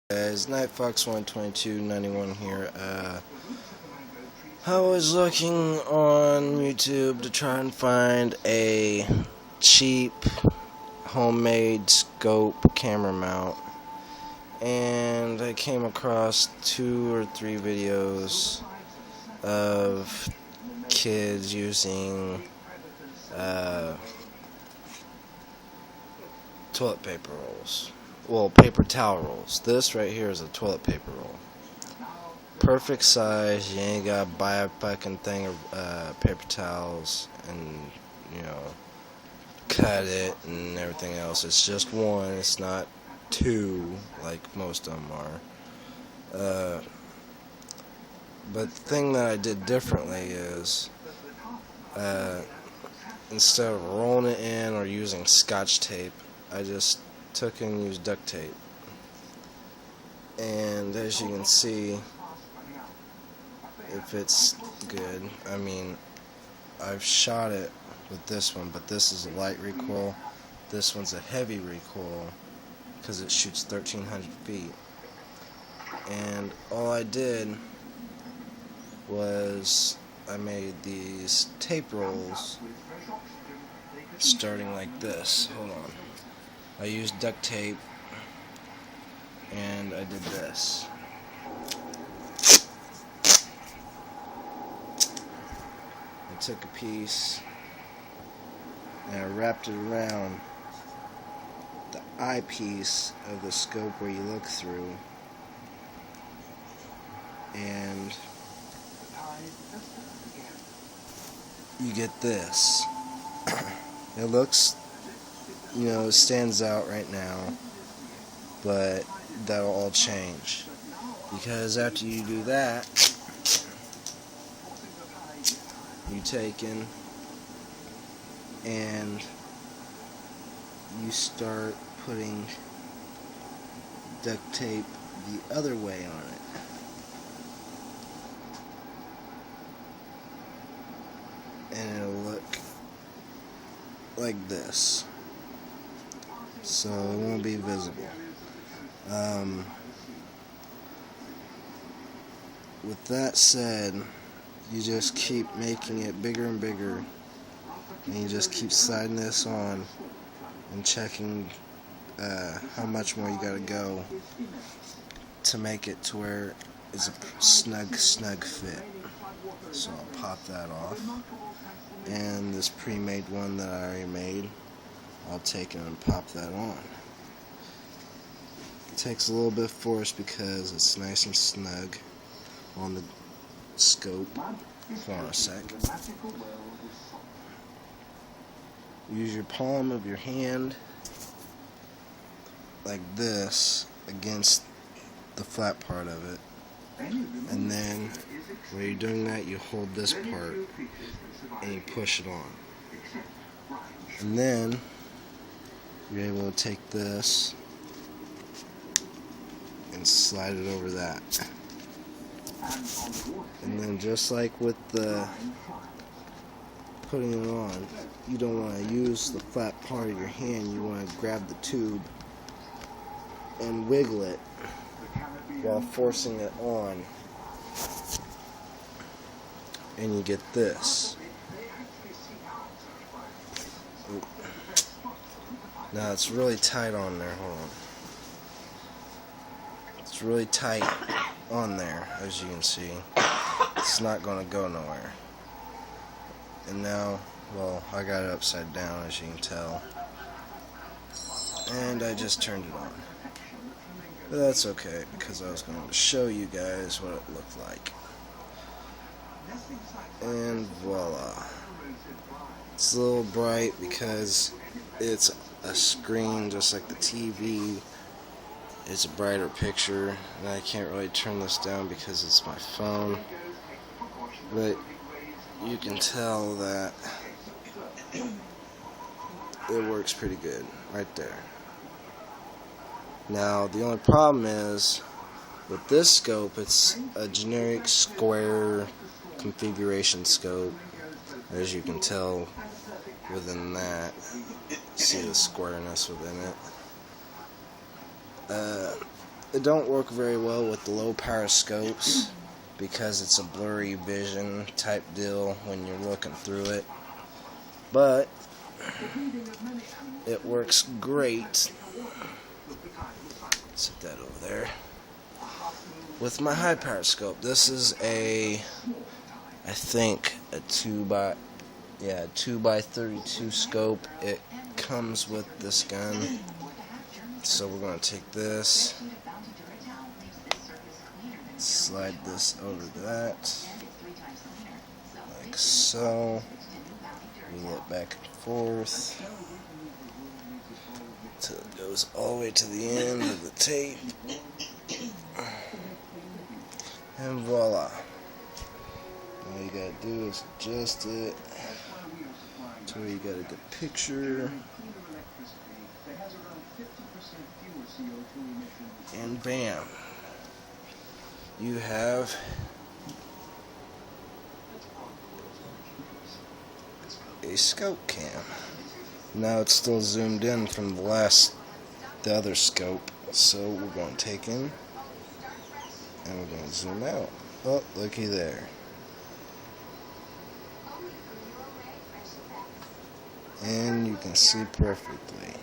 Guys, NightFox12291 here. I was looking on YouTube to try and find a cheap homemade scope camera mount, and I came across 2 or 3 videos of kids using toilet paper rolls. Well, paper towel rolls. This right here is a toilet paper roll. Perfect size. You ain't gotta buy a fucking thing of paper towels and, cut it and everything else. It's just one. It's not 2 like most of them are. But the thing that I did differently is, instead of rolling it in or using Scotch tape, I just took and used duct tape. And as you can see, if it's good, I mean, I've shot it with this one, but this is a light recoil. This one's a heavy recoil because it shoots 1,300 feet. And all I did was I made these tape rolls starting like this. Hold on. I used duct tape and I did this. I took a piece and I wrapped it around the eyepiece of the scope where you look through, and you get this. It looks, it stands out right now, but that'll all change, because after you do that, you take in and you start putting duct tape the other way on it. And it'll look like this, so it won't be visible. With that said, you just keep making it bigger and bigger, and you just keep sliding this on and checking how much more you gotta go to make it to where it's a snug fit. So I'll pop that off, and this pre-made one that I already made, I'll take it and pop that on. It takes a little bit of force because it's nice and snug on the scope. Hold on a sec. Use your palm of your hand like this against the flat part of it, and then while you're doing that, you hold this part and you push it on, and then you're able to take this and slide it over that. And then just like with the putting it on, you don't want to use the flat part of your hand. You want to grab the tube and wiggle it while forcing it on, and you get this. Now it's really tight on there. Hold on. It's really tight on there, as you can see. It's not going to go nowhere. And now, well, I got it upside down, as you can tell, and I just turned it on. But that's okay, because I was going to show you guys what it looked like. And voila. It's a little bright because it's a screen just like the TV. It's a brighter picture, and I can't really turn this down because it's my phone, but you can tell that it works pretty good right there. Now the only problem is with this scope, it's a generic square configuration scope. As you can tell within that, see the squareness within it. It don't work very well with the low power scopes because it's a blurry vision type deal when you're looking through it. But it works great. Set that over there. With my high power scope. This is I think a 2x32 scope. It comes with this gun. So we're going to take this, slide this over to that, like so. Wheel it back and forth until it goes all the way to the end of the tape. And voila. All you gotta do is adjust it to where you got a good picture. And bam. You have a scope cam. Now it's still zoomed in from the other scope. So we're going to take in and we're going to zoom out. Oh, looky there. And you can see perfectly.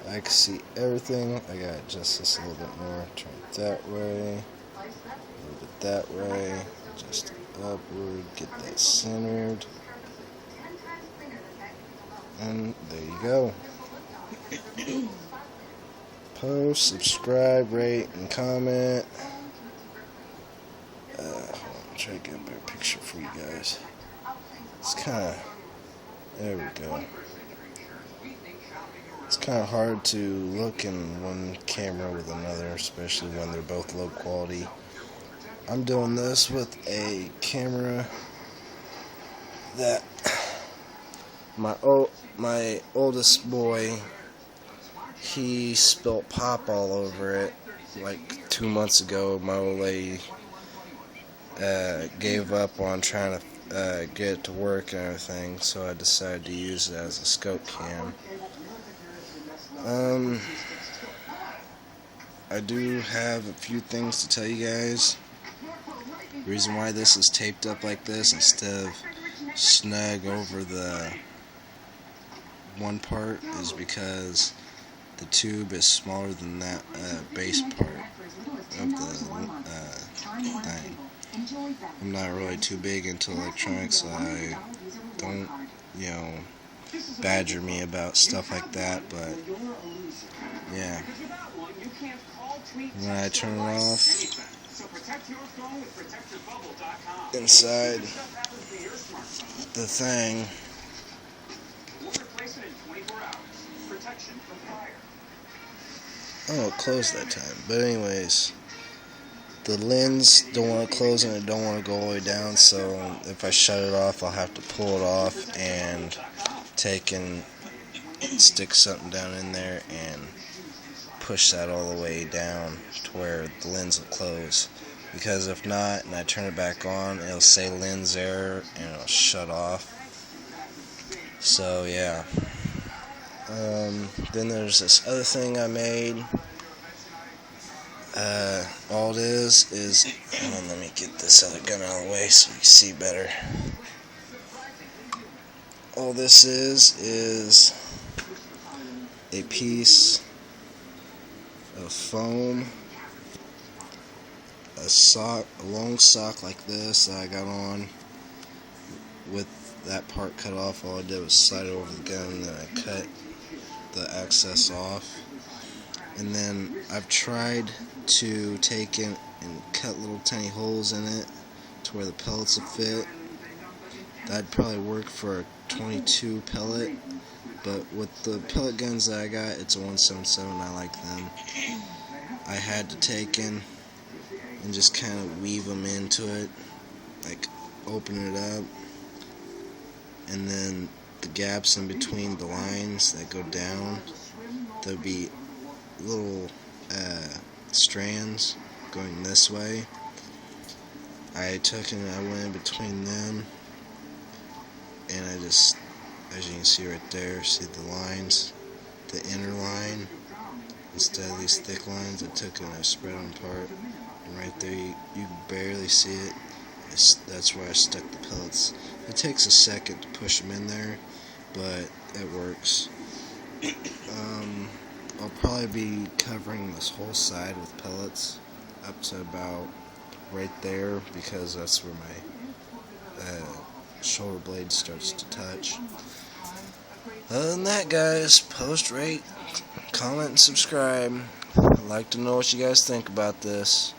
I can see everything. I got to adjust this a little bit more. Turn it that way. Move it that way. Adjust it upward. Get that centered. And there you go. Post, subscribe, rate, and comment. Hold on, try to get a better picture for you guys. It's kind of, there we go. It's kind of hard to look in one camera with another, especially when they're both low quality. I'm doing this with a camera that my oldest boy, he spilt pop all over it like 2 months ago. My old lady gave up on trying to get it to work and everything, so I decided to use it as a scope cam. I do have a few things to tell you guys. The reason why this is taped up like this instead of snug over the one part is because the tube is smaller than that base part of the thing. I'm not really too big into electronics, so I don't, badger me about stuff like that, but yeah. When I turn it off, inside the thing, oh, it closed that time. But anyways, the lens don't want to close and it don't want to go all the way down, so if I shut it off, I'll have to pull it off and take and stick something down in there and push that all the way down to where the lens will close. Because if not, and I turn it back on, it'll say lens error and it'll shut off. So yeah. Then there's this other thing I made. All it is hold on, let me get this other gun out of the way so you can see better. All this is a piece of foam, a long sock like this that I got on with that part cut off. All I did was slide it over the gun and then I cut the excess off. And then I've tried to take it and cut little tiny holes in it to where the pellets will fit. That'd probably work for a 22 pellet, but with the pellet guns that I got, it's a 177. I like them. I had to take in and just kind of weave them into it, like open it up, and then the gaps in between the lines that go down, there'll be little strands going this way. I took and I went in between them, and I just, as you can see right there, see the lines, the inner line instead of these thick lines. I took and I spread them apart, and right there you barely see it. That's where I stuck the pellets. It takes a second to push them in there, but it works. I'll probably be covering this whole side with pellets up to about right there, because that's where my shoulder blade starts to touch. Other than that, guys, post, rate, comment, and subscribe. I'd like to know what you guys think about this.